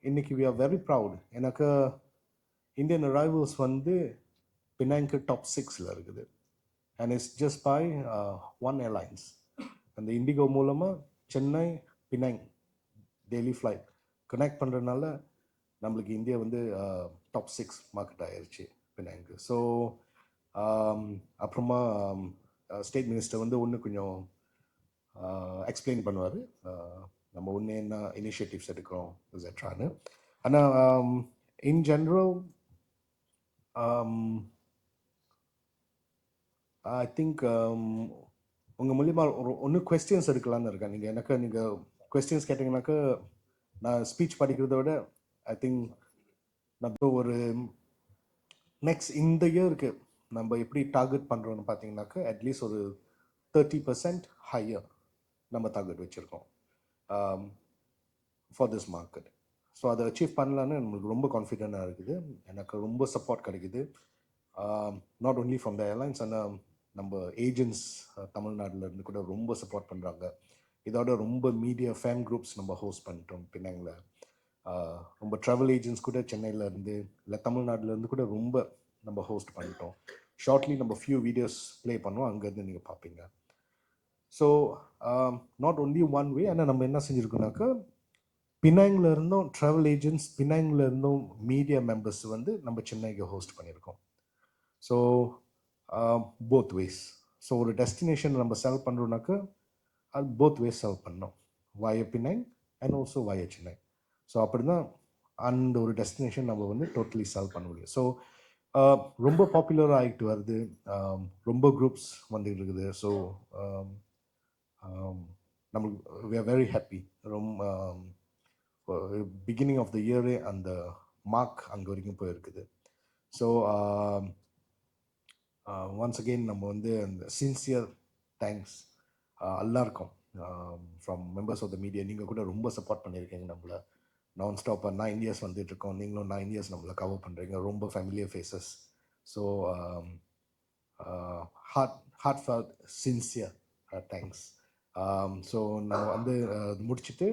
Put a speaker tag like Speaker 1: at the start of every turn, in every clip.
Speaker 1: இன்னைக்கு we are very proud. எனக்கு Indian arrivals வந்து பினாங்கு டாப் 6ல இருக்குது. And it's just by one airlines. அந்த இண்டிகோ மூலமாக Chennai Penang daily flight connect பண்ணுறதுனால நம்மளுக்கு இந்தியா வந்து டாப் 6 மார்க்கெட் ஆயிடுச்சு பினாங்கு. ஸோ அப்புறமா ஸ்டேட் மினிஸ்டர் வந்து ஒன்று கொஞ்சம் எக்ஸ்பிளைன் பண்ணுவார், நம்ம ஒன்று என்ன இனிஷியேட்டிவ்ஸ் எடுக்கிறோம் எக்ஸெட்ரான்னு. ஆனால் இன் ஜென்ரல் ஐ திங்க் உங்கள் மூலிமா ஒன்று கொஸ்டின்ஸ் எடுக்கலான்னு இருக்கேன். நீங்கள் கொஸ்டின்ஸ் கேட்டிங்கனாக்கா நான் ஸ்பீச் படிக்கிறத விட ஐ திங்க் நம்ம ஒரு நெக்ஸ்ட் இந்த இயருக்கு நம்ம எப்படி டார்கெட் பண்ணுறோன்னு பார்த்தீங்கன்னாக்கா அட்லீஸ்ட் ஒரு 30% ஹையர் நம்ம டார்கெட் வச்சுருக்கோம் ஃபார் திஸ் மார்க்கெட். ஸோ அதை அச்சீவ் பண்ணலான்னு நம்மளுக்கு ரொம்ப கான்ஃபிடென்ட்டாக இருக்குது. எனக்கு ரொம்ப சப்போர்ட் கிடைக்குது, not only from the airlines, ஆனால் நம்ம ஏஜென்ட்ஸ் தமிழ்நாட்டிலேருந்து கூட ரொம்ப சப்போர்ட் பண்ணுறாங்க. இதோட ரொம்ப மீடியா ஃபேன் குரூப்ஸ் நம்ம ஹோஸ்ட் பண்ணிட்டோம் பின்னாங்கில். ரொம்ப ட்ராவல் ஏஜென்ட்ஸ் கூட சென்னையிலேருந்து இல்லை தமிழ்நாட்டிலேருந்து கூட ரொம்ப நம்ம ஹோஸ்ட் பண்ணிட்டோம். ஷார்ட்லி நம்ம ஃபியூ வீடியோஸ் ப்ளே பண்ணுவோம், அங்கேருந்து நீங்கள் பார்ப்பீங்க. So not only one way. ஆனால் நம்ம என்ன செஞ்சுருக்கோம்னாக்கா பினாங்கில் இருந்தும் ட்ராவல் ஏஜென்ட்ஸ், பினாங்கில் இருந்தும் மீடியா மெம்பர்ஸ் வந்து நம்ம சென்னைக்கு ஹோஸ்ட் பண்ணியிருக்கோம். So both ways. ஸோ ஒரு டெஸ்டினேஷன் நம்ம செல் பண்ணுறோம்னாக்கா அது போத் வேஸ் செல் பண்ணோம், வாய பினாங் அண்ட் ஆல்சோ வாய சென்னை. ஸோ அப்படி தான் அந்த ஒரு டெஸ்டினேஷன் நம்ம வந்து டோட்டலி செல் பண்ண முடியும். ஸோ ரொம்ப பாப்புலராக ஆகிட்டு வருது, ரொம்ப குரூப்ஸ் வந்துட்டு இருக்குது. ஸோ நம்மளுக்கு we are very happy. ரொம்ப பிகினிங் ஆஃப் த இயரே அந்த மார்க் அங்கே வரைக்கும் போயிருக்குது. ஸோ ஒன்ஸ் அகெயின் நம்ம வந்து அந்த சின்சியர் தேங்க்ஸ் எல்லாருக்கும் from members of the media. நீங்கள் கூட ரொம்ப சப்போர்ட் பண்ணியிருக்கீங்க நம்மளை. நான் ஸ்டாப்பாக 9 இயர்ஸ் வந்துட்டுருக்கோம், நீங்களும் 9 இயர்ஸ் நம்மளை கவர் பண்ணுறீங்க. ரொம்ப familiar faces. So heartfelt sincere thanks. So நான் வந்து முடிச்சுட்டு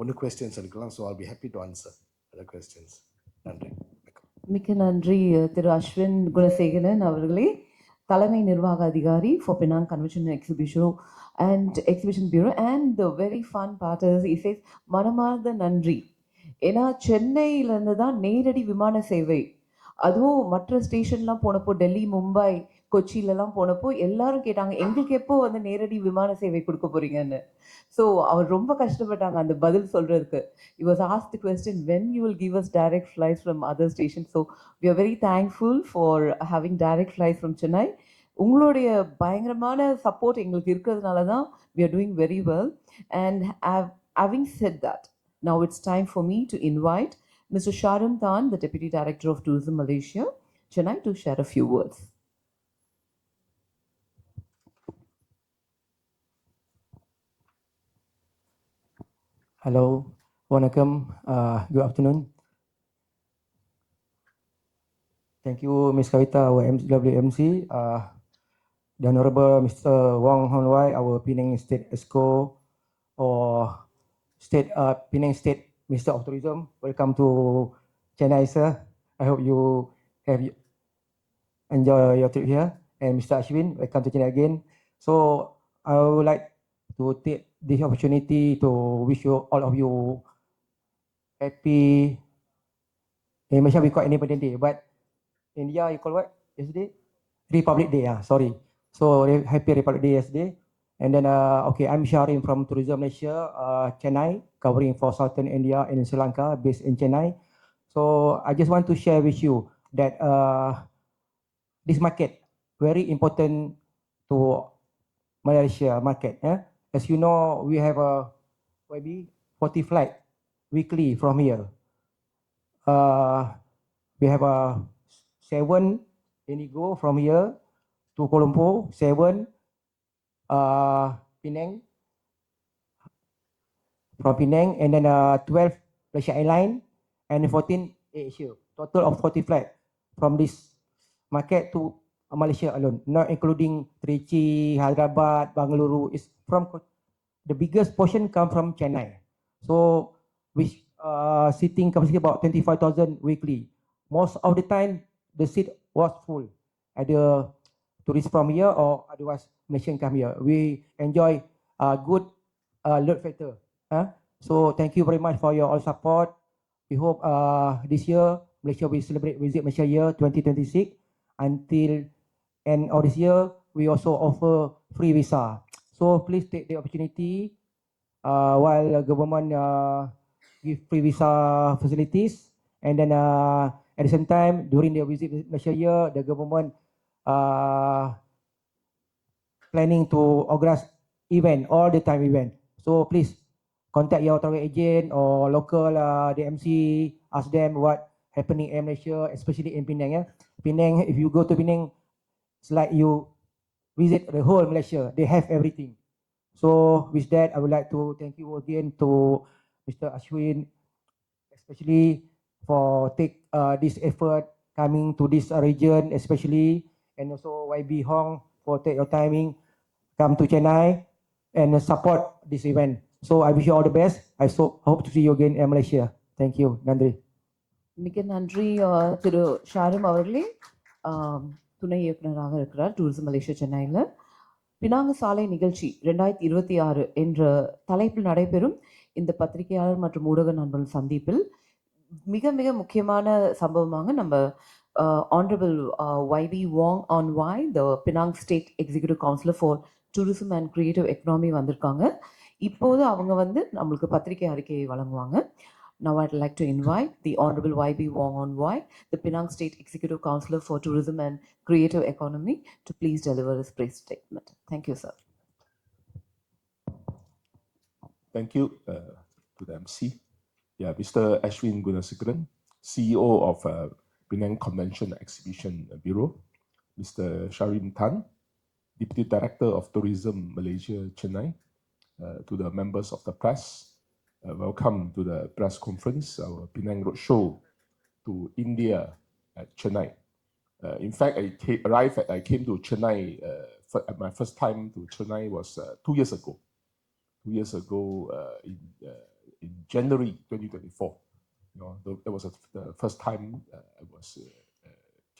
Speaker 1: ஒன்று கொஸ்டின்ஸ் எடுக்கலாம். So I'll be happy to answer the questions. நன்றி.
Speaker 2: மிக்க நன்றி திரு அஸ்வின் குணசேகரன் அவர்களே, தலைமை நிர்வாக அதிகாரி for Penang Convention and Exhibition Bureau. And the very fun part is he says மனமார்ந்த நன்றி. ஏன்னா சென்னையிலேருந்து தான் நேரடி விமான சேவை, அதுவும் மற்ற ஸ்டேஷன்லாம் போனப்போ டெல்லி, மும்பை, கொச்சியிலலாம் போனப்போ எல்லாரும் கேட்டாங்க எங்களுக்கு எப்போ வந்து நேரடி விமான சேவை கொடுக்க போறீங்கன்னு. ஸோ அவர் ரொம்ப கஷ்டப்பட்டாங்க அந்த பதில் சொல்றதுக்கு. He was asked the question when you will give us direct flights from other stations. So we are very thankful for having direct flights from Chennai. உங்களுடைய பயங்கரமான சப்போர்ட் எங்களுக்கு இருக்கிறதுனால தான் we are doing very well. And having said that, now it's time for me to invite Mr. Sharan Tan, the Deputy Director of Tourism Malaysia, Chennai, to share a few words.
Speaker 3: Hello, Wanakam, good afternoon. Thank you, Ms. Kavita, our WMC, the Honorable Mr. Wong Hon Wai, our Penang State ESCO, or Penang State Minister of Tourism. Welcome to Chennai, sir. I hope you have enjoy your trip here. And Mr. Ashwin, welcome to Chennai again. So I would like to take this opportunity to wish you all of you happy. In Malaysia we call Independence Day, but India you call what yesterday? Republic Day. Sorry. So happy Republic Day yesterday. And then okay, I'm Sharin from Tourism Malaysia, Chennai, covering for Southern India and Sri Lanka, based in Chennai. So I just want to share with you that this market very important to Malaysia market. As you know, we have maybe 40 flight weekly from here. We have 7 Indigo from here to Kuala Lumpur, 7 Penang from Penang, and then 12 Malaysia Airlines and 14 Asia. Total of 40 flight from this market to Malaysia alone, not including Trichy, Hyderabad, Bangalore. Is from the biggest portion come from Chennai. So which seating capacity about 25,000 weekly. Most of the time, the seat was full. Either tourists from here or otherwise Malaysian come here. We enjoy good load factor. So thank you very much for your all support. We hope this year Malaysia will celebrate Visit Malaysia Year 2026. Until end of this year, we also offer free visa. So please take the opportunity while the government give free visa facilities, and then at the same time during the Visit Malaysia Year, the government planning to organize event, all the time event. So please contact your travel agent or local DMC, ask them what happening in Malaysia, especially in Penang. Yeah, Penang. If you go to Penang, it's like you visit the whole Malaysia. They have everything. So with that, I would like to thank you again to Mr. Ashwin, especially for take this effort coming to this region, especially, and also YB Hong for take your timing, come to Chennai and support this event. So I wish you all the best. I hope to see you again in Malaysia. Thank you. Nandri.
Speaker 2: மிக்க நன்றி திரு ஷாரும் அவர்களே. துணை இயக்குனராக இருக்கிறார் tourism Malaysia சென்னையில். Penang சாலை நிகழ்ச்சி 2026 என்ற தலைப்பில் நடைபெறும் இந்த பத்திரிகையாளர் மற்றும் ஊடக நண்பர்கள் சந்திப்பில் மிக மிக முக்கியமான சம்பவமாக நம்ம honourable YB Wong on Y, the Penang State Executive Councillor for Tourism and Creative Economy வந்திருக்காங்க. இப்போது அவங்க வந்து நம்மளுக்கு பத்திரிகை அறிக்கையை வழங்குவாங்க. Now I'd like to invite the Honorable YB Wong on Y, the Penang State Executive Councillor for Tourism and Creative Economy, to please deliver his press statement. Thank you, sir.
Speaker 4: Thank you to the MC. Yeah, Mr. Ashwin Gunasekaran, CEO of Penang Convention Exhibition Bureau. Mr. Sharim Tan, Deputy Director of Tourism Malaysia Chennai. To the members of the press, welcome to the press conference, our Penang Roadshow to India at Chennai. In fact, I came to Chennai, my first time to Chennai was 2 years ago. 2 years ago in January 2024. That was the first time I was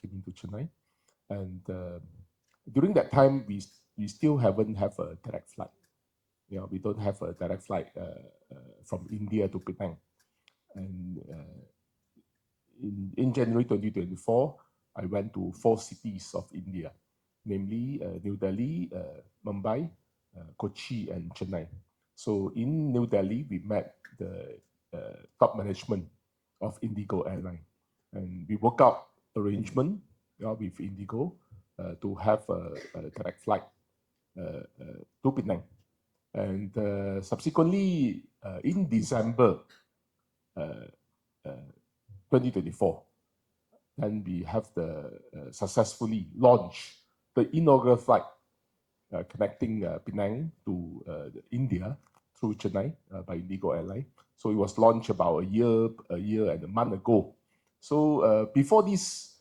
Speaker 4: came into Chennai. And during that time, we still haven't have a direct flight. We don't have a direct flight from India to Penang. And in January 2024, I went to 4 cities of India, namely New Delhi, Mumbai, Kochi, and Chennai. So in New Delhi, we met the top management of Indigo Airline, and we worked out arrangement with Indigo to have a direct flight to Penang. And subsequently, in December 2024, then we have the successfully launched the inaugural flight connecting Penang to India through Chennai by Indigo Airline. So it was launched about a year and a month ago. So before this,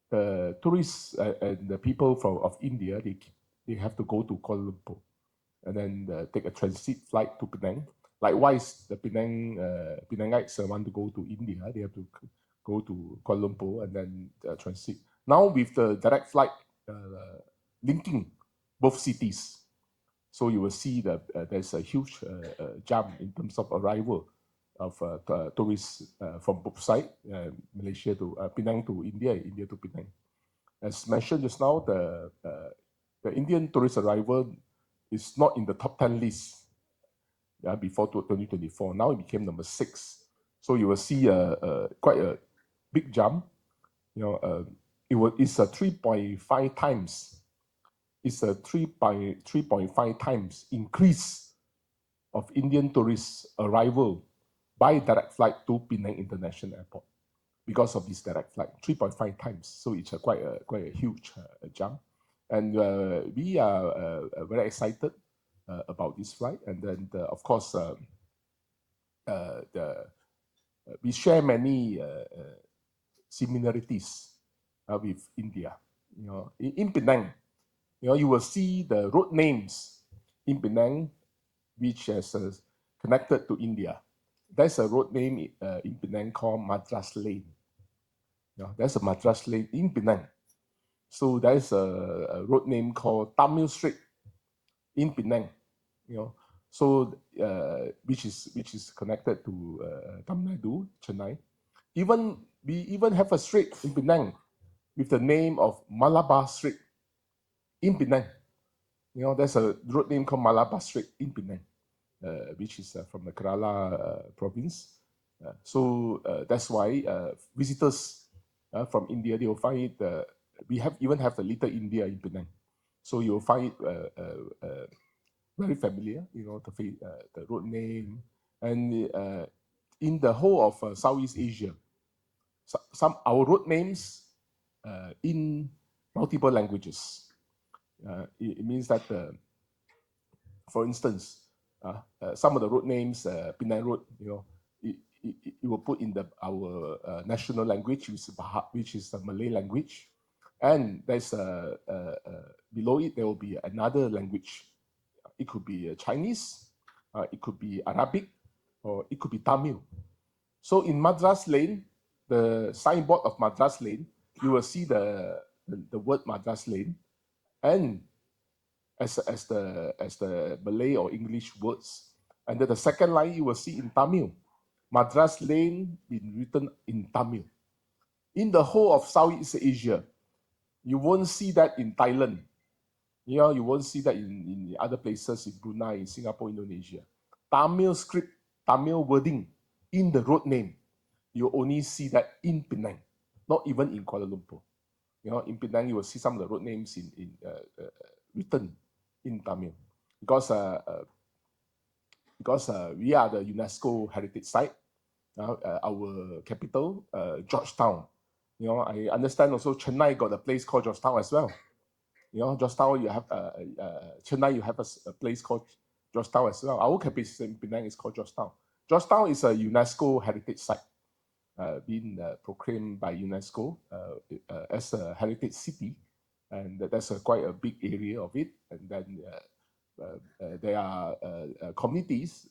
Speaker 4: the tourists and the people of India, they have to go to Kuala Lumpur and then take a transit flight to Penang. Likewise, the Penangites want to go to India, they have to go to Kuala Lumpur and then transit. Now with the direct flight linking both cities, so you will see that there's a huge jump in terms of arrival of tourists from both sides, Malaysia to Penang to India, India to Penang. As mentioned just now, the Indian tourist arrival is not in the top 10 list before 2024. Now it became number 6. So you will see quite a big jump. It's a 3.5 times. It's a 3.5 times increase of Indian tourists arrival by direct flight to Penang International Airport because of this direct flight, 3.5 times. So it's quite a huge jump. And we are very excited about this flight. And then, of course, we share many similarities with India. In Penang, you will see the road names in Penang, which is connected to India. there's a road name in Penang called Madras Lane. There's a Madras Lane in Penang. So there's a road name called Tamil Street in Penang. So which is connected to Tamil Nadu, Chennai. We even have a street in Penang with the name of Malabar Street in Penang. There's a road name called Malabar Street in Penang, which is from the Kerala province. So that's why visitors from India, they will find it. We even have the Little India in Penang. So you'll find it very familiar, the road name. And in the whole of Southeast Asia, some our road names in multiple languages. It means that, for instance, some of the road names, Penang Road, it will put in our national language, which is the Malay language, and there's below it there will be another language. It could be Chinese, it could be Arabic, or it could be Tamil. So in Madras Lane, the signboard of Madras Lane, you will see the word Madras Lane, and as the Malay or English words. And then the second line you will see in Tamil, Madras Lane been written in Tamil. In the whole of Southeast Asia, you won't see that in Thailand. You won't see that in other places, in Brunei, in Singapore, Indonesia. Tamil script, Tamil wording in the road name, you only see that in Penang, not even in Kuala Lumpur. In Penang, you will see some of the road names written in Tamil, because we are the UNESCO heritage site. Our capital, Georgetown. I understand also Chennai got a place called Georgetown as well. Georgetown, you have Chennai, you have a place called Georgetown as well. Our capital in Penang is called Georgetown. Georgetown is a UNESCO heritage site, being proclaimed by UNESCO as a heritage city, and that's quite a big area of it. And then there are communities,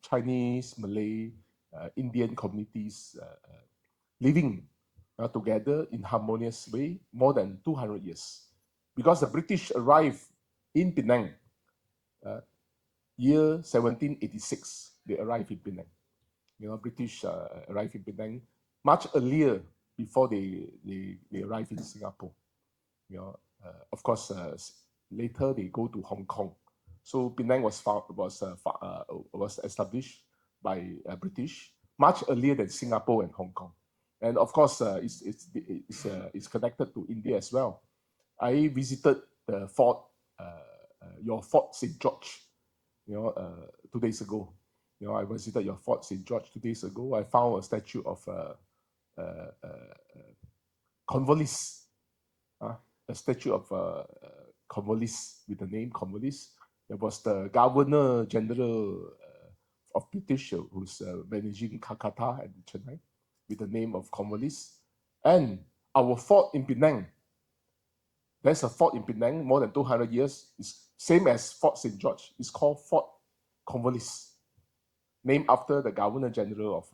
Speaker 4: Chinese, Malay, Indian communities living together in harmonious way more than 200 years. Because the British arrived in Penang, year 1786, they arrived in Penang. British arrived in Penang much earlier before they arrived in Singapore. Of course, later they go to Hong Kong. So Penang was established by British much earlier than Singapore and Hong Kong. And of course, it's connected to India as well. I visited the fort, your Fort St. George, 2 days ago. I visited your Fort St. George 2 days ago. I found a statue of Cornwallis, a statue of Cornwallis with the name Cornwallis. There was the Governor General of British, who's managing Calcutta and Chennai, with the name of Cornwallis. And our fort in Penang, there's a fort in Penang more than 200 years. It's same as Fort St. George. It's called Fort Cornwallis, named after the Governor General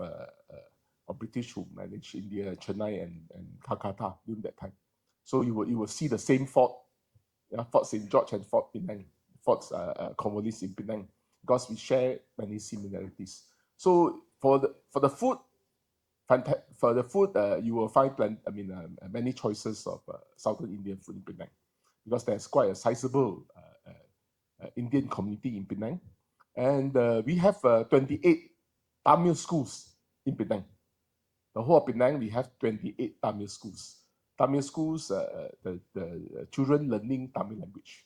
Speaker 4: of British who managed India, Chennai, and Calcutta during that time. So you will see the same fort, Fort St. George and Fort Penang, Fort Cornwallis in Penang, because we share many similarities. So for the food, you will find many choices of Southern Indian food in Penang, because there's quite a sizable Indian community in Penang, and we have 28 Tamil schools in Penang. The whole of Penang, we have 28 Tamil schools. Tamil schools, the children learning Tamil language.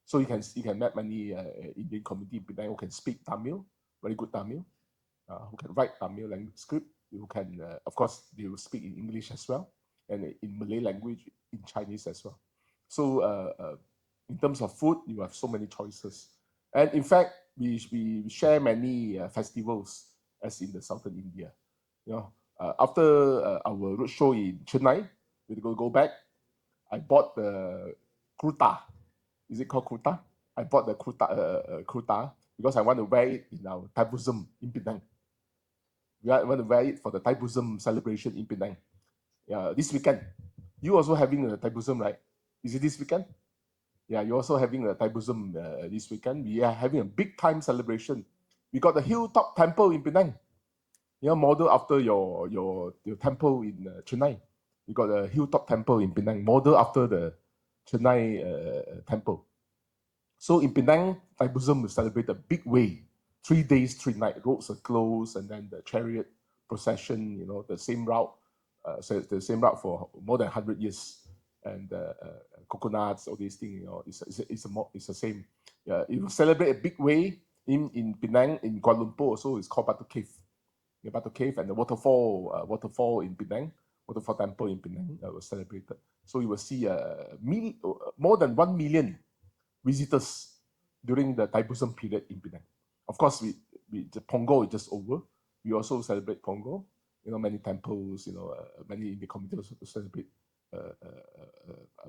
Speaker 4: So you can meet many Indian community in Penang who can speak Tamil, very good Tamil, who can write Tamil language script, who can, of course, they will speak in English as well, and in Malay language, in Chinese as well. So in terms of food, you have so many choices. And in fact, we share many festivals as in the Southern India. After our roadshow in Chennai, we go back, I bought the kurta. Is it called kurta? I bought the kurta because I want to wear it in our tabuism in Penang. We want to wear it for the Thaipusam celebration in Penang. Yeah, this weekend. You also having a Thaipusam, right? Is it this weekend? Yeah, you're also having a Thaipusam this weekend. We are having a big time celebration. We got the Hilltop Temple in Penang. Model after your temple in Chennai. We got a Hilltop Temple in Penang, model after the Chennai temple. So in Penang, Thaipusam will celebrate a big way. 3 days, 3 nights, roads are closed, and then the chariot procession, the same route, so the same route for more than 100 years. And coconuts, all these things, it's the same. It will celebrate a big way in Penang, in Kuala Lumpur also. It's called Batu Cave. Batu Cave and the waterfall in Penang, waterfall temple in Penang was celebrated. So you will see more than 1 million visitors during the Thaipusam period in Penang. Of course, the Pongal is just over. We also celebrate Pongal. Many temples, many in the community also celebrate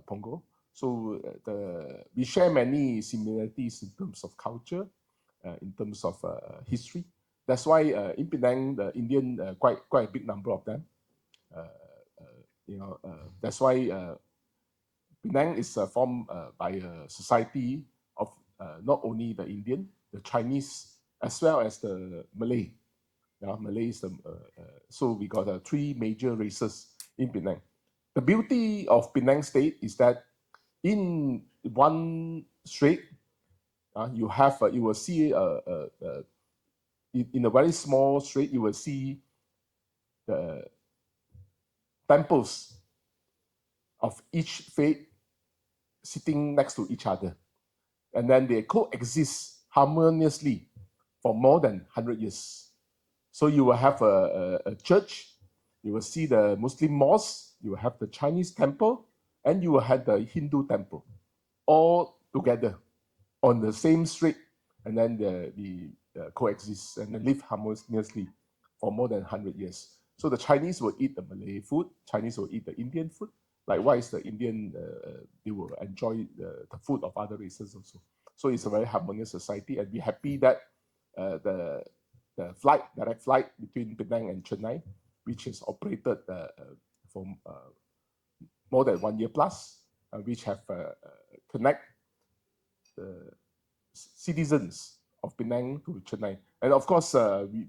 Speaker 4: Pongal. So we share many similarities in terms of culture, in terms of history. That's why in Penang, the Indian quite a big number of them. That's why Penang is formed by a society of not only the Indian, the Chinese, as well as the Malay. Malay is so we got 3 major races in Penang. The beauty of Penang State is that in one strait, you will see in a very small strait, you will see the temples of each faith sitting next to each other. And then they coexist harmoniously for more than 100 years. So you will have a church, you will see the Muslim mosque, you will have the Chinese temple, and you will have the Hindu temple, all together on the same street, and then they coexist and live harmoniously for more than 100 years. So the Chinese will eat the Malay food, Chinese will eat the Indian food. Likewise, the Indian, they will enjoy the food of other races also. So it's a very harmonious society, and we're happy that the direct flight between Penang and Chennai, which is operated for more than 1 year plus, which have connect the citizens of Penang to Chennai. And of course,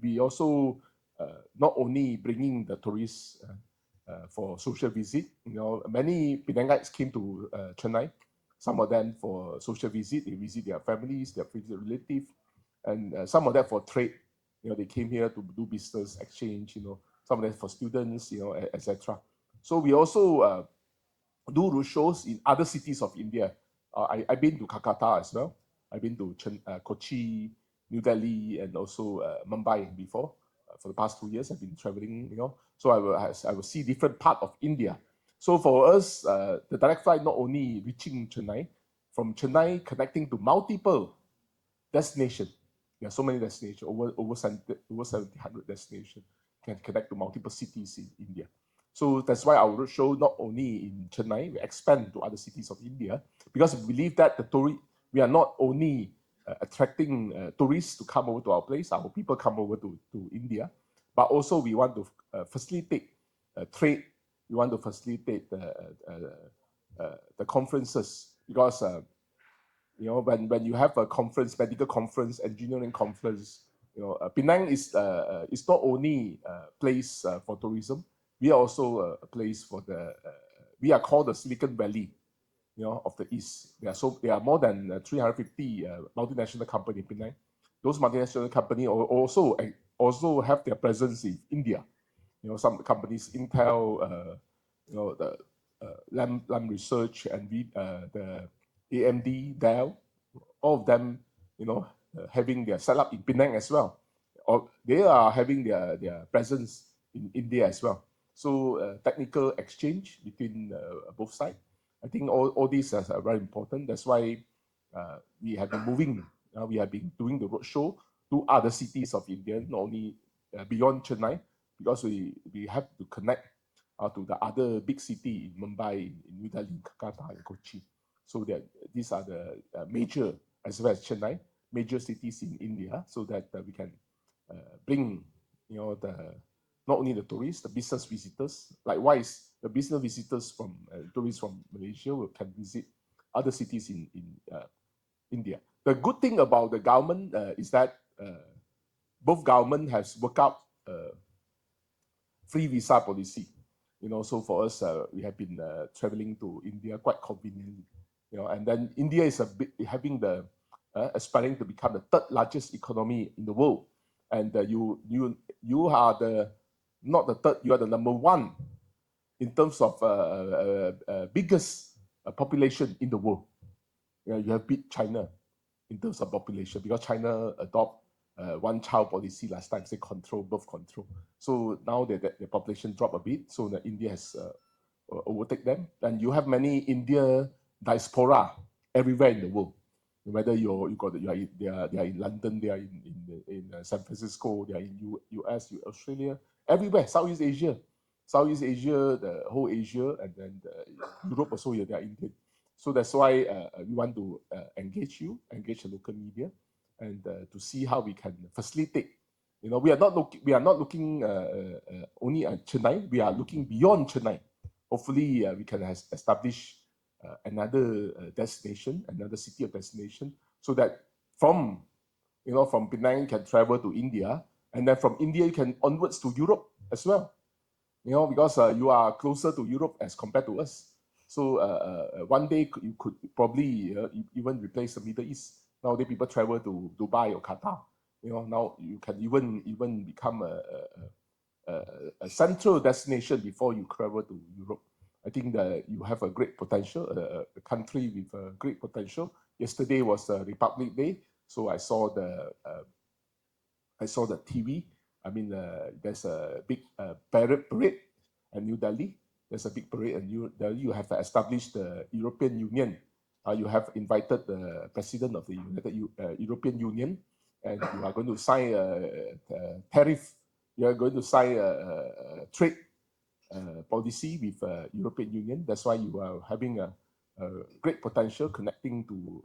Speaker 4: we also not only bringing the tourists for social visit. Many Penangites came to Chennai. Some of them for social visit. They visit their families, their relatives, and some of them for trade. They came here to do business exchange. Some of them for students. Etc. So we also do roadshows in other cities of India. I've been to Calcutta as well. I've been to Kochi, New Delhi, and also Mumbai before. For the past 2 years, I've been traveling. So I will see different part of India. So for us, the direct flight not only reaching Chennai, from Chennai connecting to multiple destinations. There are so many destinations, over 700 destinations, can connect to multiple cities in India. So that's why our roadshow not only in Chennai, we expand to other cities of India, because we believe that we are not only attracting tourists to come over to our place, our people come over to India, but also we want to facilitate trade. We want to facilitate the conferences, because when you have a conference, medical conference, engineering conference, Penang is not only a place for tourism. We are also a place for we are called the Silicon Valley, of the East. There are more than 350 multinational companies in Penang. Those multinational companies also have their presence in India. Some companies, Intel, the Lam Research, and the AMD, Dell, all of them, having their setup in Penang as well. Or they are having their presence in India as well. So technical exchange between both sides. I think all these are very important. That's why we have been moving. We have been doing the roadshow to other cities of India, not only beyond Chennai, because we have to connect to the other big city in Mumbai, in New Delhi, Calcutta, and Kochi. So that these are the major, as well as Chennai, major cities in India, so that we can bring the not only the tourists, the business visitors. Likewise, the business visitors from tourists from Malaysia can visit other cities in India. The good thing about the government is that both government has worked out free visa policy. So for us, we have been traveling to India quite conveniently. And then India is having the aspiring to become the third largest economy in the world, and you are not the third, you are the number one in terms of biggest population in the world. You have beat China in terms of population, because China adopt one-child policy last time, say birth control. So now the population drop a bit, so that India has overtake them. And you have many India diaspora everywhere in the world. Whether they are in London, they are in San Francisco, they are in US, Australia, everywhere, Southeast Asia, the whole Asia, and then Europe also, they are Indian. So that's why we want to engage the local media, and to see how we can facilitate. We are not looking only at Chennai. We are looking beyond Chennai. Hopefully, we can establish another destination, another city of destination, so that from Penang you can travel to India, and then from India you can onwards to Europe as well. Because you are closer to Europe as compared to us. So one day you could probably even replace the Middle East. Nowadays people travel to Dubai or Qatar. Now you can even become a central destination before you travel to Europe. I think that you have a great potential, a country with a great potential. Yesterday was Republic Day, so I saw the TV. I mean, there's a big parade in New Delhi. There's a big parade in New Delhi. You have established the European Union. You have invited the president of the European Union, and you are going to sign a tariff. You are going to sign a trade policy with European Union. That's why you are having a great potential connecting to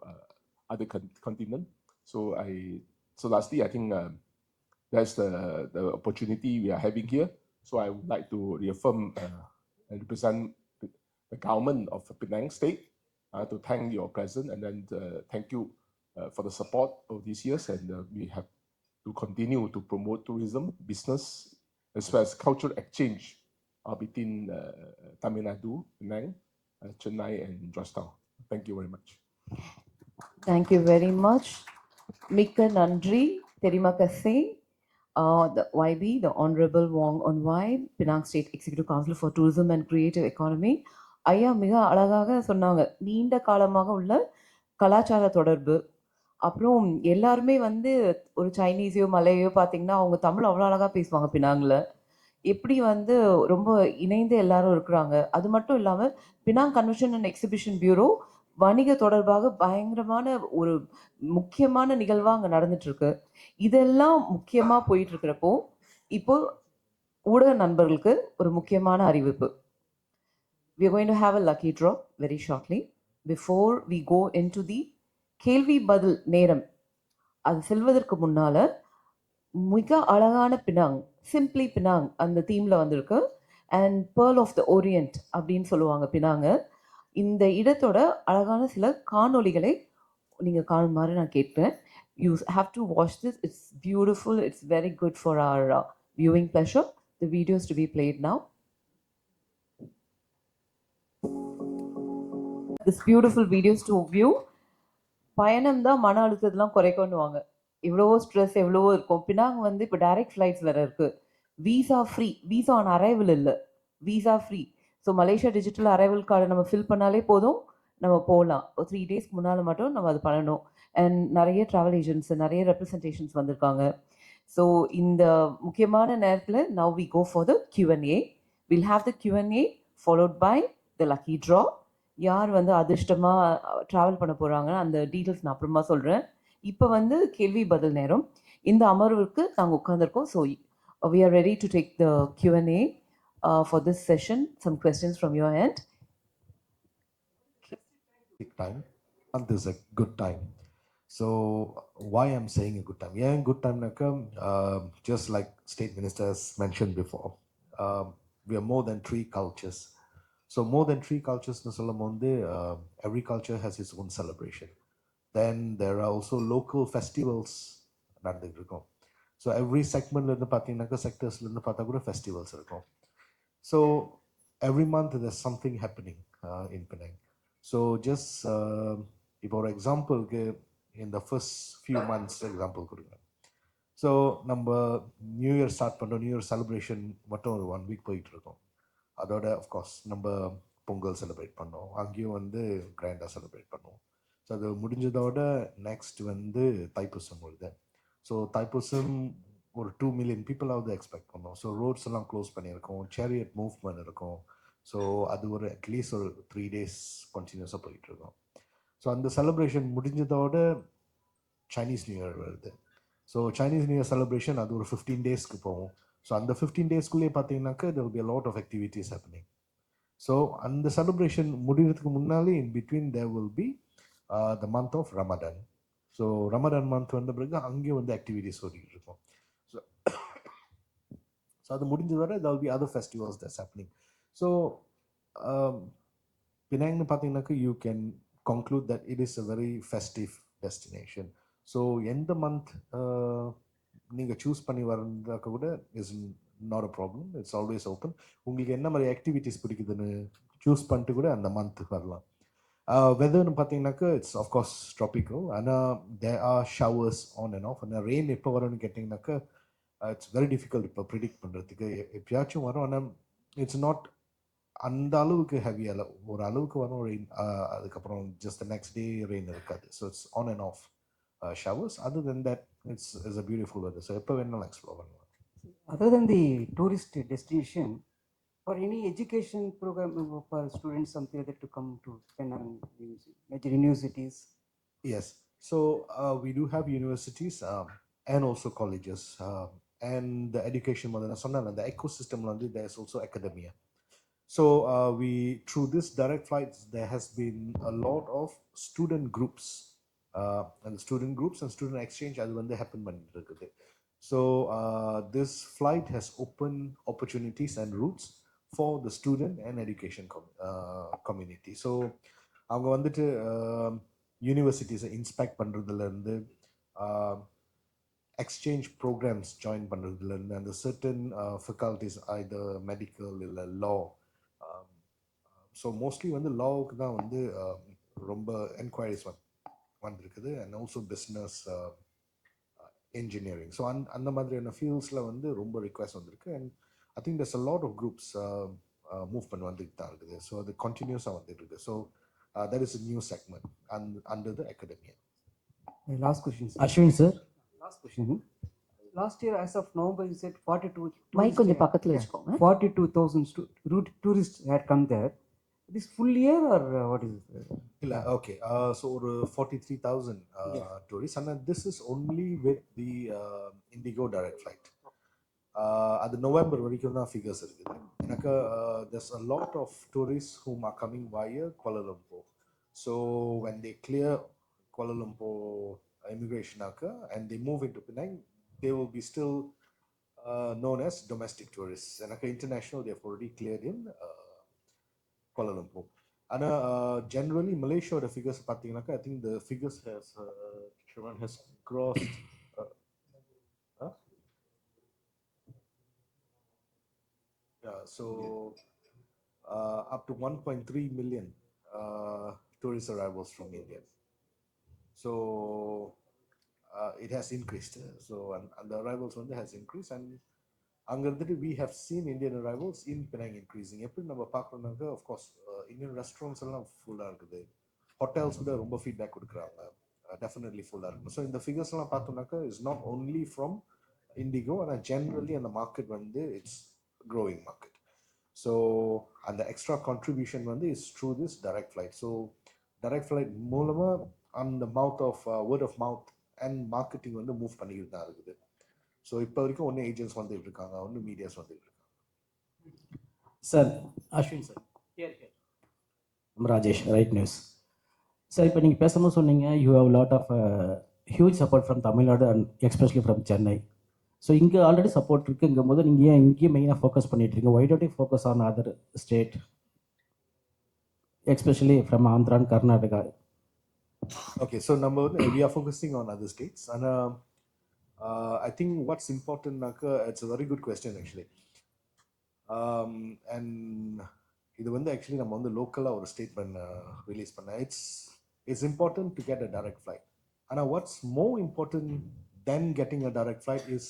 Speaker 4: other continent. So lastly, I think that's the opportunity we are having here. So I would like to reaffirm and represent the government of Penang State to thank your presence, and then thank you for the support of these years, and we have to continue to promote tourism, business, as well as cultural exchange between Tamil Nadu, Penang, Chennai, and Georgetown. Thank you very much.
Speaker 2: Thank you very much. Mika Nandri, Terima kasih. The YB, the Honorable Wong On Wai, Penang State Executive Council for Tourism and Creative Economy. ஐயா மிக அழகாக சொன்னாங்க. நீண்ட காலமாக உள்ள கலாச்சார தொடர்பு. அப்புறம் எல்லாருமே ஒரு சைனீஸையோ மலையோ பார்த்தீங்கன்னா அவங்க தமிழ் அவ்வளோ அழகாக பேசுவாங்க பினாங்கில். எப்படி ரொம்ப இணைந்து எல்லாரும் இருக்கிறாங்க. அது மட்டும் இல்லாமல் Penang convention and exhibition bureau வணிக தொடர்பாக பயங்கரமான ஒரு முக்கியமான நிகழ்வாக அங்கே நடந்துட்டு இருக்கு. இதெல்லாம் முக்கியமாக போயிட்டு இருக்கிறப்போ இப்போ ஊடக நண்பர்களுக்கு ஒரு முக்கியமான அறிவிப்பு. We are going to have a lucky draw very shortly. Before we go into the கேள்வி பதில் நேரம், அது செல்வதற்கு முன்னால மிக அழகான பினாங், சிம்பிளி பினாங் அந்த தீம்ல வந்திருக்கு. And pearl of the orient அப்படின்னு சொல்லுவாங்க பினாங்க. இந்த இடத்தோட அழகான சில காணொளிகளை நீங்கள் காணுமாறு நான் கேட்கிறேன். You have to watch this. It's beautiful. It's very good for our viewing pleasure. The video is to be played now. This beautiful videos to view. பயணம் தான் மன அழுத்தத்தெல்லாம் குறைக்கணுவாங்க. எவ்வளவோ ஸ்ட்ரெஸ் எவ்வளவோ இருக்கும். பினாங் இப்போ டைரக்ட் ஃப்ளைட்ஸ் வேறு இருக்குது. Visa free, visa on arrival இல்லை, visa free. So Malaysia digital arrival கார்டை நம்ம ஃபில் பண்ணாலே போதும், நம்ம போகலாம். ஒரு 3 டேஸ்க்கு முன்னால் மட்டும் நம்ம அது பண்ணணும். அண்ட் நிறைய ட்ராவல் ஏஜென்ட்ஸ், நிறைய ரெப்ரசன்டேஷன்ஸ் வந்திருக்காங்க. ஸோ இந்த முக்கியமான நேரத்தில் now we go for the Q&A. Will have the Q&A followed by the lucky draw. யார் அதிர்ஷ்டமாக ட்ராவல் பண்ண போகிறாங்க அந்த டீட்டெயில்ஸ் நான் அப்புறமா சொல்கிறேன். இப்போ கேள்வி பதில் நேரம். இந்த அமர்வுக்கு நாங்கள் உட்காந்துருக்கோம். So we are ready to take the Q&A for this session. Some questions from your end.
Speaker 1: Time, and this is a good time. So why I'm saying a good time? Yeah, good time naka, just like state ministers mentioned before, we are more than three cultures. So more than three cultures nu சொல்லும்போது, every culture has its own celebration. Then there are also local festivals நடந்துட்டு இருக்கும். So every segment இருந்து பார்த்தீங்கன்னாக்கா செக்டர்ஸ்ல இருந்து பார்த்தா கூட festivals இருக்கும். So every month there's something happening in Penang. So just இப்போ ஒரு எக்ஸாம்பிளுக்கு in the first few months example கொடுங்க. ஸோ நம்ம நியூ இயர் ஸ்டார்ட் பண்ணுறோம், நியூ இயர் செலிப்ரேஷன் மட்டும் ஒரு 1 வீக் போயிட்டு இருக்கோம். அதோட அஃப்கோர்ஸ் நம்ம பொங்கல் செலிப்ரேட் பண்ணோம், அங்கேயும் வந்து கிராண்டாக செலிப்ரேட் பண்ணுவோம். ஸோ அது முடிஞ்சதோட நெக்ஸ்ட் வந்து தைப்பூசம் வருது. ஸோ தைப்பூசம் ஒரு 2 மில்லியன் பீப்புளாவது எக்ஸ்பெக்ட் பண்ணோம். ஸோ ரோட்ஸ் எல்லாம் க்ளோஸ் பண்ணியிருக்கோம், சேரியட் மூவ்மெண்ட் இருக்கும். ஸோ அது ஒரு அட்லீஸ்ட் ஒரு 3 days கண்டினியூஸாக போயிட்டுருக்கோம். ஸோ அந்த செலிப்ரேஷன் முடிஞ்சதோட சைனீஸ் நியூ இயர் வருது. So Chinese new year celebration அது ஒரு 15 daysக்கு போகும். ஸோ அந்த 15 daysக்குள்ளேயே பார்த்தீங்கன்னாக்கா there will be a lot of activities happening. So அந்த செலிப்ரேஷன் முடிகிறதுக்கு முன்னாலே in between there will be the month of Ramadan. So Ramadan month வந்த பிறகு அங்கேயும் வந்து ஆக்டிவிட்டிஸ் ஓடிட்டு இருக்கும். ஸோ ஸோ அது முடிஞ்சதோட there will be other festivals that's happening. So பினாங்னு பார்த்தீங்கன்னாக்கா you can conclude that it is a very festive destination. So எந்த மந்த் நீங்கள் சூஸ் பண்ணி வரந்தாக்க கூட is not a problem, it's always open. உங்களுக்கு என்ன மாதிரி ஆக்டிவிட்டீஸ் பிடிக்குதுன்னு சூஸ் பண்ணிட்டு கூட அந்த மந்த் வரலாம். வெதர்னு பார்த்தீங்கன்னாக்கா இட்ஸ் ஆஃப்கோர்ஸ் ட்ராபிக்கல், ஆனால் there are showers on and off. ஆனால் ரெயின் எப்போ வரும்னு கேட்டிங்கனாக்கா இட்ஸ் வெரி டிஃபிகல்ட் இப்போ ப்ரிடிக்ட் பண்ணுறதுக்கு. எப்பயாச்சும் வரும், ஆனால் இட்ஸ் நாட் அந்த அளவுக்கு ஹெவியாக, ஒரு அளவுக்கு வரும் ரெயின், அதுக்கப்புறம் ஜஸ்ட் நெக்ஸ்ட் டே ரெயின் இருக்காது. So it's on and of showers. Other than that, it's a beautiful weather. So எப்போ வேணாலும் எக்ஸ்ப்ளோர் பண்ணலாம்.
Speaker 5: Other than the tourist destination, for any education program for students, something like that to come to Penang, major universities?
Speaker 1: Yes. So we do have universities and also colleges. And the education, the ecosystem, there's also academia. So we, through this direct flights, there has been a lot of student groups, and student groups and student exchange அது வந்து happen பண்ணிட்டு இருக்குது. So this flight has opened opportunities and routes for the student and education community. So அவங்க வந்துட்டு யூனிவர்சிட்டிஸை inspect பண்ணுறதுலேருந்து, exchange programs join பண்ணுறதுலேருந்து, அந்த certain ஃபெக்கல்ட்டிஸ் either medical இல்லை லா. So mostly வந்து லாவுக்கு தான் வந்து ரொம்ப என்கொயரிஸ் வந்திருக்குது. And also business, engineering. So அந்த மாதிரியான ஃபீல்ட்ஸில் வந்து ரொம்ப ரிக்வெஸ்ட் வந்திருக்கு. And I think there's a lot of groups movement வந்துட்டு தான் இருக்குது. ஸோ அது கண்டினியூஸாக வந்துட்டு இருக்குது. So that is a new segment under the academia.
Speaker 5: Last question, sir.
Speaker 6: Ashwin sir,
Speaker 5: Last question. Last year, as of November, you said 42.
Speaker 2: Mic கொஞ்சம் பக்கத்தில் வச்சுக்கோங்க.
Speaker 5: 42,000 tourists had come there. This full year or what is it?
Speaker 1: இல்லை, okay. So ஒரு 43,000 tourists, and this is only with the Indigo direct flight. அது November வரைக்கும் தான் figures இருக்குது. எனக்கு there's a lot of tourists whom are coming via Kuala Lumpur. So when they clear Kuala Lumpur immigration and they move into Penang, they will be still known as domestic tourists. And international, they have already cleared in Kuala Lumpur. And generally Malaysia, the figures பார்த்தீங்கன்னாக்கா, I think the figures has crossed so up to 1.3 million tourist arrivals from India. So it has increased. So and the arrivals on there has increased, and அங்கிருந்துட்டு we have seen Indian arrivals in Penang increasing. எப்படி நம்ம பார்க்கணும்னாக்கா, of course Indian restaurants எல்லாம் ஃபுல்லாக இருக்குது, hotels கூட ரொம்ப feedback கொடுக்குறாங்க, definitely ஃபுல்லாக இருக்கும். ஸோ இந்த ஃபிகர்ஸ் எல்லாம் பார்த்தோம்னாக்கா it's not only from indigo, ஆனால் ஜென்ரலி அந்த மார்க்கெட் வந்து it's growing market. So and the extra contribution வந்து is through this direct flight. So direct flight மூலமா அந்த mouth of word of mouth and marketing வந்து move பண்ணிக்கிட்டு தான் இருக்குது. ஸோ இப்போ வரைக்கும் ஒன்று ஏஜென்ட்ஸ் வந்துட்டு இருக்காங்க, ஒன்று மீடியாஸ் வந்துட்டு இருக்காங்க.
Speaker 6: sir, Ashwin sir. Here. I'm Rajesh, Right News. Sir இப்போ நீங்கள் பேசும்போது சொன்னீங்க you have lot of huge support from Tamil Nadu and especially from Chennai. So இங்கே ஆல்ரெடி சப்போர்ட் இருக்குங்கும் போது நீங்கள் ஏன் இங்கேயும் மெயினாக ஃபோக்கஸ் பண்ணிட்டு இருக்கீங்க? Why don't you focus on other state, especially from Andhra and Karnataka?
Speaker 1: Okay, so number one, we are focusing on other states, and I think what's important, Naka, it's a very good question actually. And இது வந்து actually நம்ம வந்து லோக்கலாக ஒரு statement release பண்ண it's important to get a direct flight. ஆனால் what's more important than getting a direct flight is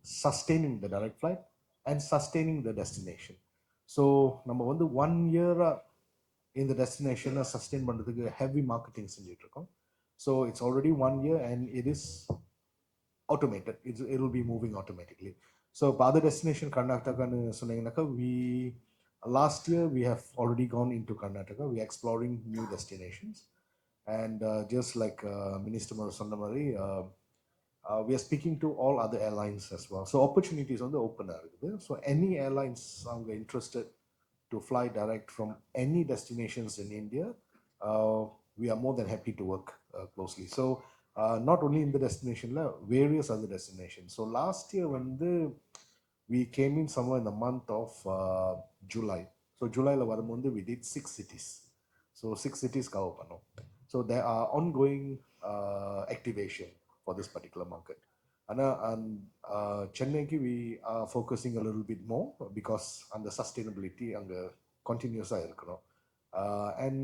Speaker 1: sustaining the direct flight and sustaining the destination. So நம்ம வந்து 1 இயராக இந்த டெஸ்டினேஷனை சஸ்டெயின் பண்ணுறதுக்கு ஹெவி மார்க்கெட்டிங் செஞ்சுட்டு இருக்கோம். So it's already 1 year and it is automated. It will be moving automatically. So other destination Karnataka சொன்னீங்கன்னாக்கா last year we have already gone into Karnataka. We are exploring new destinations, and just like Minister Mar சொன்ன மாதிரி we are speaking to all other airlines as well. So opportunities on the open இருக்குது. So any airlines are interested to fly direct from any destinations in India, we are more than happy to work closely. So not only in the destination, various other destinations. So last year when we came in somewhere in the month of July. So July we did 6 cities. So 6 cities cover pannom. So there are ongoing activation for this particular market. And Chennai we are focusing a little bit more because on the sustainability and the continuous and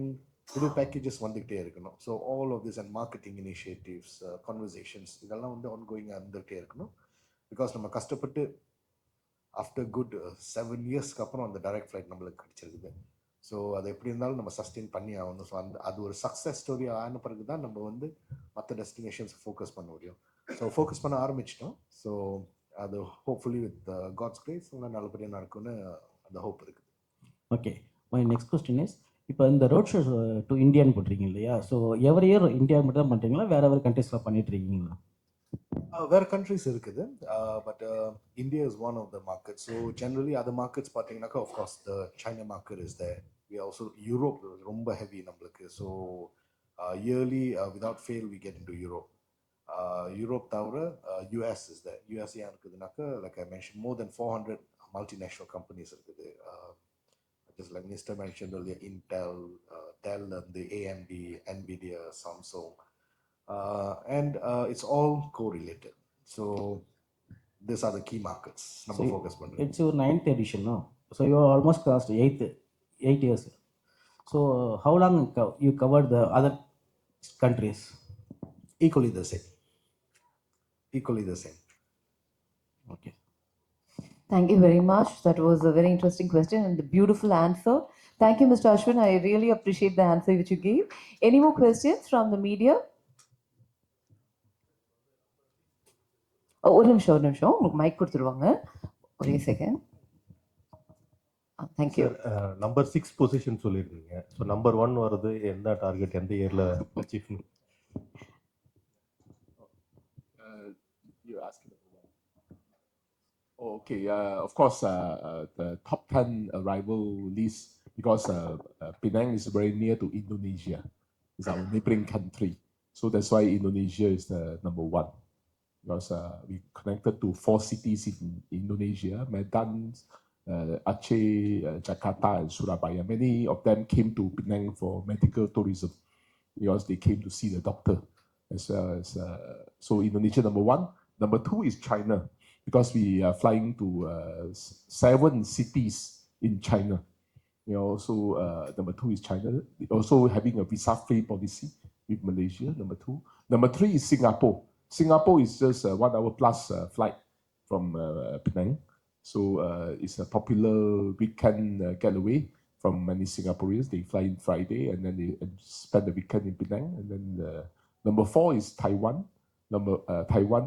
Speaker 1: little packages வந்துகிட்டே இருக்கணும். So all of this and marketing initiatives, conversations இதெல்லாம் வந்து ongoing வந்துகிட்டே இருக்கணும். Because நம்ம கஷ்டப்பட்டு after good 7 இயர்ஸ்க்கு அப்புறம் அந்த டைரக்ட் ஃப்ளைட் நம்மளுக்கு கிடைச்சிருக்குது. ஸோ அது எப்படி இருந்தாலும் நம்ம சஸ்டெயின் பண்ணி ஆகணும். ஸோ அது ஒரு சக்ஸஸ் ஸ்டோரி ஆன பிறகு தான் நம்ம வந்து மற்ற டெஸ்டினேஷன்ஸ் ஃபோக்கஸ் பண்ண முடியும். ஸோ ஃபோக்கஸ் பண்ண ஆரம்பிச்சிட்டோம். ஸோ அது ஹோப்ஃபுல்லி வித் காட்ஸ் கிரேஸ் நல்லபடியாக நடக்கும்னு அந்த ஹோப் இருக்குது.
Speaker 6: Okay, my next question is, இப்போ இந்த ரோட் ஷோ டு இந்தியான்னு போட்டிருக்கீங்க இல்லையா? ஸோ எவ்ரி இயர் இந்தியா மட்டும் தான் பண்ணுறீங்களா, வேறு வேறு கண்ட்ரீஸில் பண்ணிட்டு இருக்கீங்களா?
Speaker 1: வேறு கண்ட்ரிஸ் இருக்குது, but India is one of the market. So generally other markets பார்த்தீங்கன்னாக்கா of course the China market is there. We also Europe ரொம்ப ஹெவி நம்மளுக்கு. So yearly without fail we get into Europe. Europe தவிர US is there. US ஏன் இருக்குதுனாக்கா, like I mention, more than 400 multinational companies இருக்குது. Just like Mr. mentioned earlier, Intel, Dell, the AMD, Nvidia, Samsung, and it's all correlated. So these are the key markets. Number focus on.
Speaker 6: It's your 9th edition, no? So you are almost past 8 years. So how long you covered the other countries?
Speaker 1: Equally the same. Equally the same.
Speaker 6: Okay.
Speaker 2: Thank you very much. That was a very interesting question and a beautiful answer. Thank you, Mr. Ashwin. I really appreciate the answer which you gave. Any more questions from the media? ஒரு நிமிஷம் உங்களுக்கு mic கொடுத்துருவாங்க. ஒரே second. Thank you.
Speaker 7: Number 6 position சொல்லியிருக்கீங்க. So number 1 வருது, என்ன target எந்த இயரில் achieve?
Speaker 4: You asking? Okay, of course, the top 10 arrival list, because Penang is very near to Indonesia. It's our neighboring country. So that's why Indonesia is the number 1. Because we connected to 4 cities in Indonesia, Medan, Aceh, Jakarta, and Surabaya. Many of them came to Penang for medical tourism because they came to see the doctor. As well as, so Indonesia number 1. Number 2 is China, because we are flying to 7 cities in China. So number 2 is China. Also having a visa-free policy with Malaysia, number 2. Number 3 is Singapore. Singapore is just 1 hour plus flight from Penang. So it's a popular weekend getaway from many Singaporeans. They fly in Friday and then they spend the weekend in Penang. And then number 4 is Taiwan. Taiwan,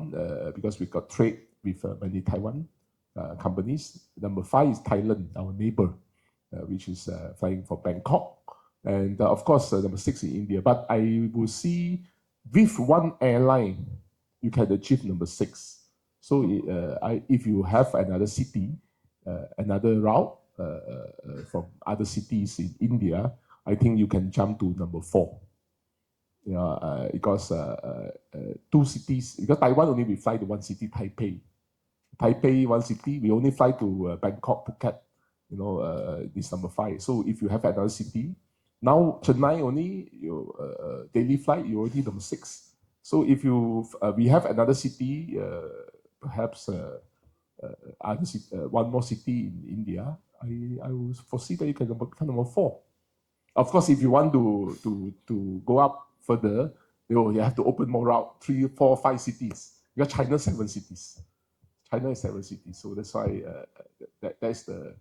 Speaker 4: because we got trade with many Taiwan companies. Number 5 is Thailand, our neighbor, which is flying for Bangkok. And of course, number 6 is India. But I will see with one airline, you can achieve number 6. So if you have another city, another route from other cities in India, I think you can jump to number 4. because two cities, because Taiwan only we fly to one city, Taipei, one city, we only fly to Bangkok, Phuket, this number 5. So if you have another city, now Chennai only, daily flight, you already number 6. So if we have another city, perhaps one more city in India, I will foresee that you can become number 4. Of course, if you want to go up further, you have to open more route, 3, 4, 5 cities. Because China 7 cities. China is 7 cities, so that's why that's the.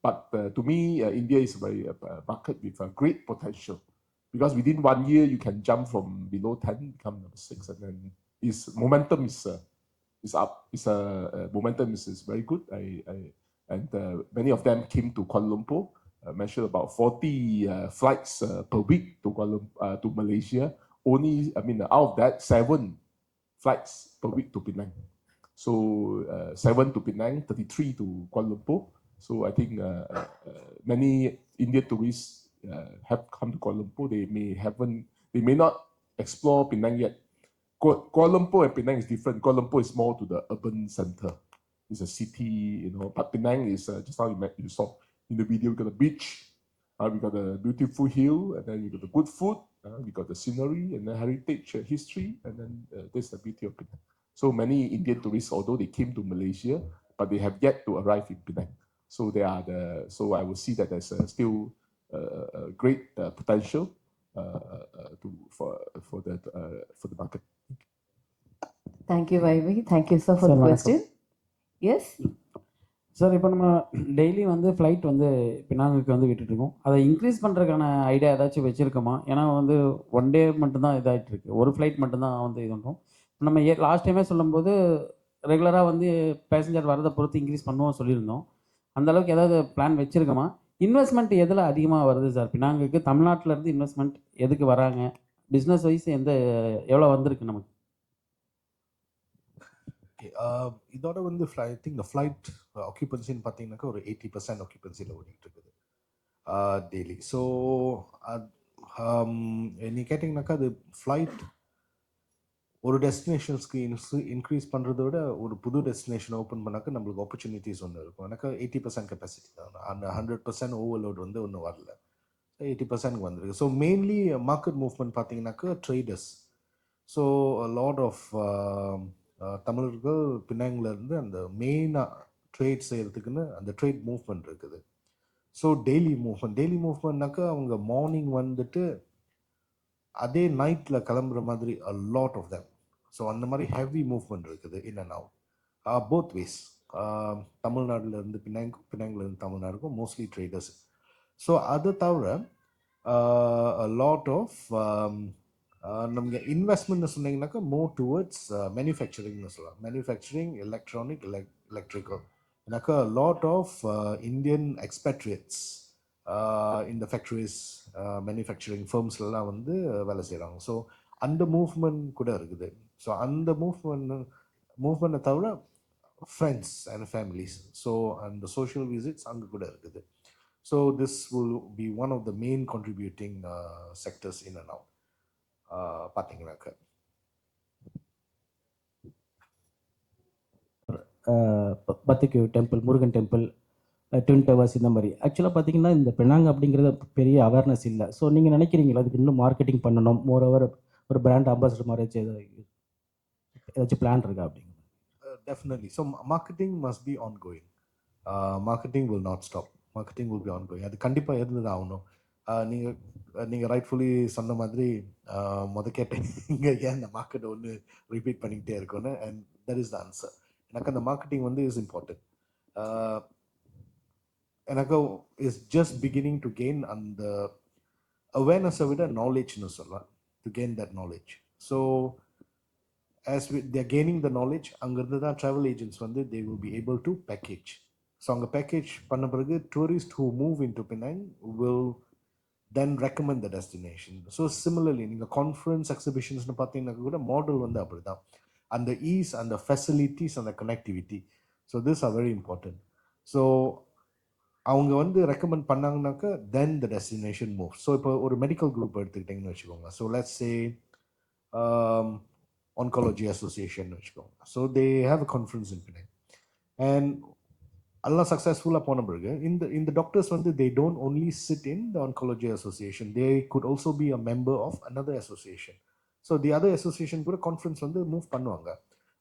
Speaker 4: But to me, India is a very market with a great potential, because within 1 year you can jump from below 10 become number 6, and then its momentum is up. Its momentum is very good. And many of them came to Kuala Lumpur. Mentioned about 40 flights per week to to Malaysia. Only, out of that, 7 flights per week to Penang. So 7 to Penang, 33 to Kuala Lumpur. So I think many Indian tourists have come to Kuala Lumpur. They may not explore Penang yet. Kuala Lumpur and Penang is different. Kuala Lumpur is more to the urban center. It's a city, but Penang is just how you saw in the video. We got a beach, we got a beautiful hill, and then we got the good food, we got the scenery, and then heritage, history, and then this is the beauty of Penang. So many Indian tourists, although they came to Malaysia, but they have yet to arrive in Penang. So so I will see that there's still a great potential for the market.
Speaker 2: Thank you, Vaivy. Thank you, sir, for
Speaker 6: Sir,
Speaker 2: the
Speaker 6: வணக்கம்.
Speaker 2: question. Yes?
Speaker 6: Sir இப்போ நம்ம daily வந்து flight வந்து பினாங்குக்கு வந்து விட்டுட்ருக்கோம். அதை increase பண்ணுறதுக்கான idea ஏதாச்சும் வச்சுருக்கோமா? ஏன்னா வந்து 1 டே மட்டும்தான் இதாகிட்டு இருக்கு. ஒரு ஃப்ளைட் மட்டும்தான் வந்து இது பண்ணுறோம். நம்ம லாஸ்ட் டைமே சொல்லும்போது ரெகுலராக வந்து பேசஞ்சர் வரதை பொறுத்து இன்க்ரீஸ் பண்ணுவோம் சொல்லியிருந்தோம். அந்த அளவுக்கு ஏதாவது பிளான் வச்சுருக்கோமா? இன்வெஸ்ட்மெண்ட் எதில் அதிகமாக வருது சார் பினாங்குக்கு? தமிழ்நாட்டிலேருந்து இன்வெஸ்ட்மெண்ட் எதுக்கு வராங்க? பிஸ்னஸ் வைஸ் எவ்வளோ வந்திருக்கு நமக்கு?
Speaker 1: இதோட வந்து ஐ திங்க் இந்த ஃப்ளைட் ஆக்குபன்சின்னு பார்த்தீங்கன்னாக்கா ஒரு 80% ஆக்குபன்சியில் ஓடிட்டு இருக்குது டெய்லி. ஸோ நீ கேட்டிங்கனாக்கா அது ஃப்ளைட் ஒரு டெஸ்டினேஷன்ஸ்க்கு இன்க்ரீஸ் பண்ணுறத விட ஒரு புது டெஸ்டினேஷன் ஓப்பன் பண்ணாக்க நம்மளுக்கு ஆப்பர்ச்சுனிட்டிஸ் ஒன்று இருக்கும். எனக்கு 80% கெப்பாசிட்டி தான், அந்த 100% ஓவர்லோட் வந்து ஒன்றும் வரல, 80% வந்துருக்கு. ஸோ மெயின்லி மார்க்கெட் மூவ்மெண்ட் பார்த்தீங்கன்னாக்கா ட்ரேடர்ஸ். ஸோ லாட் ஆஃப் தமிழர்கள் பினாங்கிலேருந்து அந்த மெயினாக ட்ரேட் செய்கிறதுக்குன்னு அந்த ட்ரேட் மூவ்மெண்ட் இருக்குது. ஸோ டெய்லி மூவ்மெண்ட்னாக்கா அவங்க மார்னிங் வந்துட்டு அதே நைட்டில் கிளம்புற மாதிரி a lot of them. So அந்த மாதிரி ஹெவி மூவ்மெண்ட் இருக்குது in and out both ways. தமிழ்நாட்டிலேருந்து பினாங்கிலேருந்து தமிழ்நாடுக்கும் மோஸ்ட்லி ட்ரேடர்ஸ். ஸோ அதை தவிர லாட் ஆஃப் நமக்கு இன்வெஸ்ட்மெண்ட்னு சொன்னீங்கன்னாக்கா மோர் டுவர்ட்ஸ் மேனுஃபேக்சரிங்னு சொல்லலாம். Manufacturing, electronic, electrical. ஏன்னாக்கா லாட் ஆஃப் இந்தியன் எக்ஸ்பேட்ரியேட்ஸ் இந்த ஃபேக்ட்ரிஸ், மேனுஃபேக்சரிங் ஃபர்ம்ஸ்லாம் வந்து வேலை செய்கிறாங்க. ஸோ அந்த மூவ்மெண்ட் கூட இருக்குது. ஸோ அந்த மூவ்மெண்ட்டை தவிர ஃப்ரெண்ட்ஸ் அண்ட் ஃபேமிலிஸ், ஸோ அந்த சோஷியல் விசிட்ஸ் அங்கே கூட இருக்குது. So this will be one of the main contributing sectors in and out பார்த்தீங்கன்னாக்க.
Speaker 6: பத்துக்கு temple, Murugan temple, twin towers, இந்த மாதிரி ஆக்சுவலாக பார்த்தீங்கன்னா இந்த பெனாங் அப்படிங்கிறது பெரிய அவேர்னஸ் இல்லை. ஸோ நீங்கள் நினைக்கிறீங்களா அதுக்கு இன்னும் மார்க்கெட்டிங் பண்ணணும், மோரோவர் ஒரு பிராண்ட் அம்பாசிடர் மாதிரி ஏதாச்சும் பிளான் இருக்கா அப்படிங்க?
Speaker 1: Definitely. So marketing must be ongoing. Marketing will not stop. Marketing will be ongoing. அது கண்டிப்பாக இருந்து தான் ஆகணும். நீங்கள் ரைட்ஃபுல்லி சொன்ன மாதிரி கேட்டீங்க ஏன் இந்த மார்க்கெட்டை ஒன்று ரிப்பீட் பண்ணிக்கிட்டே இருக்கோன்னு, and that is the answer. எனக்கு அந்த மார்க்கெட்டிங் வந்து இஸ் இம்பார்ட்டன்ட். எனக்கு is just beginning to gain அந்த அவேர்னஸை விட நாலேஜ்னு சொல்லலாம், to gain that knowledge. So as they are gaining the knowledge, அங்கிருந்து தான் travel agents வந்து they will be able to package. So அங்கே பேக்கேஜ் பண்ண பிறகு tourists who move into Penang will then recommend the destination. So similarly நீங்கள் conference எக்ஸிபிஷன்ஸ்னு பார்த்தீங்கன்னா கூட model வந்து அப்படி தான், அந்த ஈஸ், அந்த ஃபெசிலிட்டிஸ், அந்த connectivity. So this are very important. So அவங்க வந்து ரெக்கமெண்ட் பண்ணாங்கனாக்கா then the destination move. So இப்போ ஒரு மெடிக்கல் குரூப் எடுத்துக்கிட்டிங்கன்னு வச்சுக்கோங்க. So let's say oncology association வச்சுக்கோங்க. So they have a conference in Penang and எல்லாம் சக்ஸஸ்ஃபுல்லாக போன பிறகு இந்த டாக்டர்ஸ் வந்து they don't only sit in the oncology association, they could also be a member of another association. So the other association கூட conference வந்து move பண்ணுவாங்க.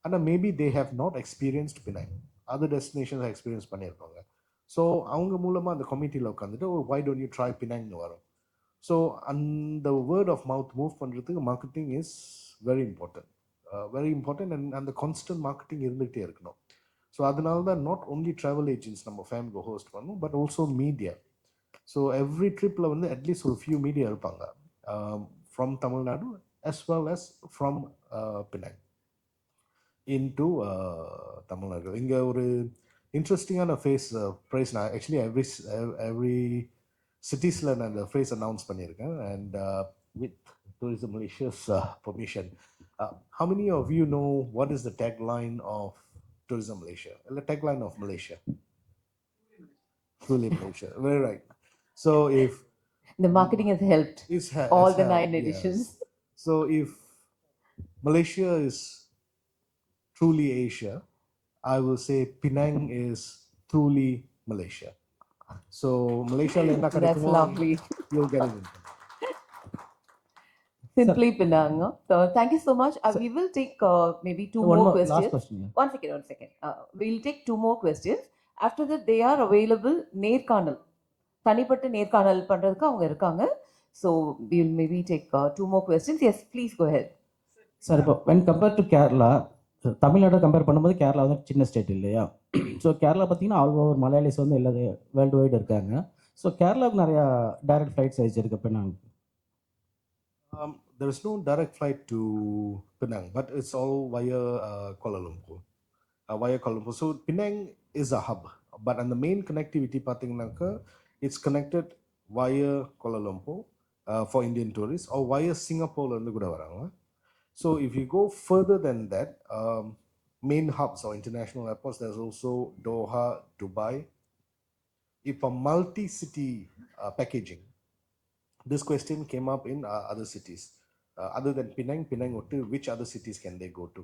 Speaker 1: ஆனால் maybe they have not experienced Penang, other destinations experience பண்ணியிருப்பாங்க. So அவங்க மூலமாக அந்த கமிட்டியில் உட்காந்துட்டு வை டோன்ட் யூ ட்ரை பினாங்னு வரும். ஸோ அந்த வேர்ட் ஆஃப் மவுத் மூவ் பண்ணுறதுக்கு marketing is very important and அந்த கான்ஸ்டன்ட் மார்க்கெட்டிங் இருந்துகிட்டே இருக்கணும். ஸோ அதனால தான் நாட் ஓன்லி ட்ராவல் ஏஜென்ட்ஸ் நம்ம ஃபேமிலிக்கு ஹோஸ்ட் பண்ணணும், but also media. So every ட்ரிப்பில் வந்து அட்லீஸ்ட் ஒரு ஃபியூ மீடியா இருப்பாங்க from Tamil Nadu as well as from Penang into Tamil Nadu. இங்கே ஒரு இன்ட்ரெஸ்டிங்கான ப்ரைஸ் நான் ஆக்சுவலி எவ்ரி சிட்டிஸில் நான் இந்த ப்ரைஸ் அனௌன்ஸ் பண்ணியிருக்கேன் and with tourism மலேசியாஸ் permission. How many of you know what is the tagline of Tourism Malaysia? The tagline of Malaysia? Truly Malaysia. Very right. So if
Speaker 2: The marketing has helped all the 9 editions.
Speaker 1: Yes. So if Malaysia is truly Asia, I will say Penang is truly Malaysia. So Malaysia
Speaker 2: That's lovely.
Speaker 1: you'll get it.
Speaker 2: Simply Penang. So thank you so much. We will take maybe two
Speaker 6: One
Speaker 2: more
Speaker 6: more
Speaker 2: questions.
Speaker 6: last question. Yeah.
Speaker 2: One second. We'll take 2 more questions. After that, they are available நேர்காணல், தனிப்பட்ட நேர்காணல் பண்றதுக்கு அவங்க இருக்காங்க. So we'll maybe take 2 more questions. Yes, please go ahead.
Speaker 6: Sir இப்போ when compared to Kerala, Tamil Nadu compare பண்ணும்போது கேரளா வந்து சின்ன ஸ்டேட் இல்லையா? ஸோ கேரளா பார்த்தீங்கன்னா ஆல் ஓவர் மலையாளிஸ் வந்து எல்லா வேர்ல்டு வைடு இருக்காங்க. ஸோ கேரளாவுக்கு நிறையா டைரக்ட் ஃப்ளைட் சர்வீஸ் இருக்கு Penang.
Speaker 1: There is no direct flight to Penang, but it's all via Kuala Lumpur. So Penang is a hub, but on the main connectivity பார்த்தீங்கன்னாக்கா it's connected via Kuala Lumpur for Indian tourists or via Singapore இருந்து கூட வராங்க. So if you go further than that, main hubs or international airports, there's also Doha, Dubai. If a multi-city packaging, this question came up in other cities other than Penang, which other cities can they go to?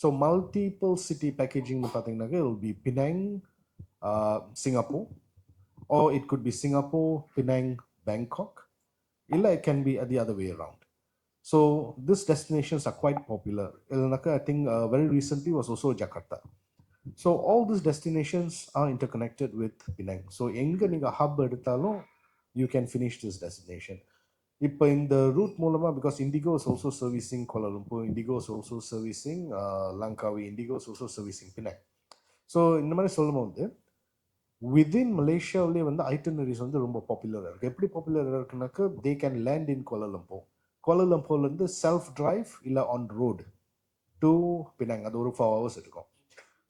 Speaker 1: So multiple city packaging it will be Penang, Singapore, or it could be Singapore, Penang, Bangkok, or it can be the other way around. So these destinations are quite popular. I think very recently was also Jakarta. So all these destinations are interconnected with Penang. So enga ninga hub eduthalum you can finish this destination. இப்போ இந்த root மூலமாக because indigo is also servicing Kuala Lumpur, indigo is also servicing Langkawi, indigo is also servicing Penang. So இந்த மாதிரி சொல்லும்போது within மலேசியாவிலே வந்து ஐட்டனரிஸ் வந்து ரொம்ப பாப்புலராக இருக்குது. எப்படி பாப்புலராக இருக்குனாக்கா they can land in Kuala Lumpur. Kuala Lumpurலேருந்து செல்ஃப் டிரைவ் இல்லை ஆன் ரோடு டு பினாங், அது ஒரு 4 hours இருக்கும்.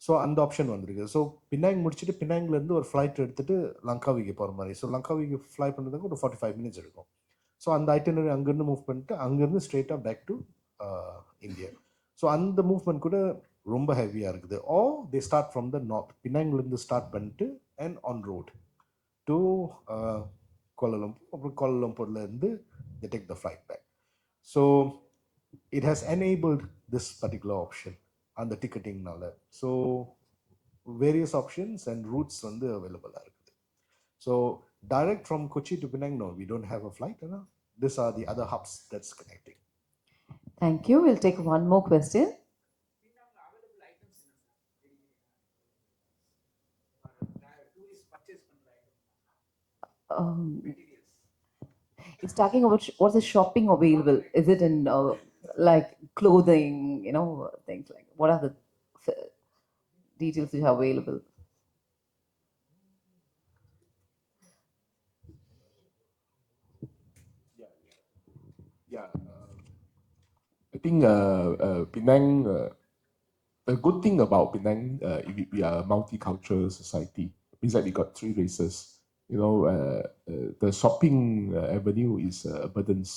Speaker 1: ஸோ அந்த ஆப்ஷன் வந்திருக்கு. ஸோ பினாங் முடிச்சுட்டு பினாங்லேருந்து ஒரு ஃப்ளைட் எடுத்துகிட்டு லங்காவிக்கு போகிற மாதிரி. ஸோ லங்காவிக்கு ஃப்ளை பண்ணுறதுக்கு ஒரு 45 minutes இருக்கும். ஸோ அந்த ஐட்டனரி அங்கேருந்து மூவ் பண்ணிட்டு அங்கேருந்து ஸ்ட்ரெயிட்டாக பேக் டு இந்தியா. ஸோ அந்த மூவ்மெண்ட் கூட ரொம்ப ஹெவியாக இருக்குது. Ah they start from the north, பினாங்லேருந்து ஸ்டார்ட் பண்ணிட்டு and on road to Kuala Lumpur. அப்புறம் Kuala Lumpurலேருந்து they take the flight back. So it has enabled this particular option அந்த டிக்கெட்டிங்னால. So various options and routes வந்து அவைலபிளாக இருக்குது. So direct from Kochi to Penang, no, we don't have a flight. These are the other hubs that's connecting.
Speaker 2: Thank you. We'll take one more question. It's talking about what's the shopping available. Is it in like clothing, things like what are the details you have available?
Speaker 4: Yeah, I think Penang. The good thing about Penang, we are a multicultural society. Means that we got 3 races. The shopping avenue is abundant.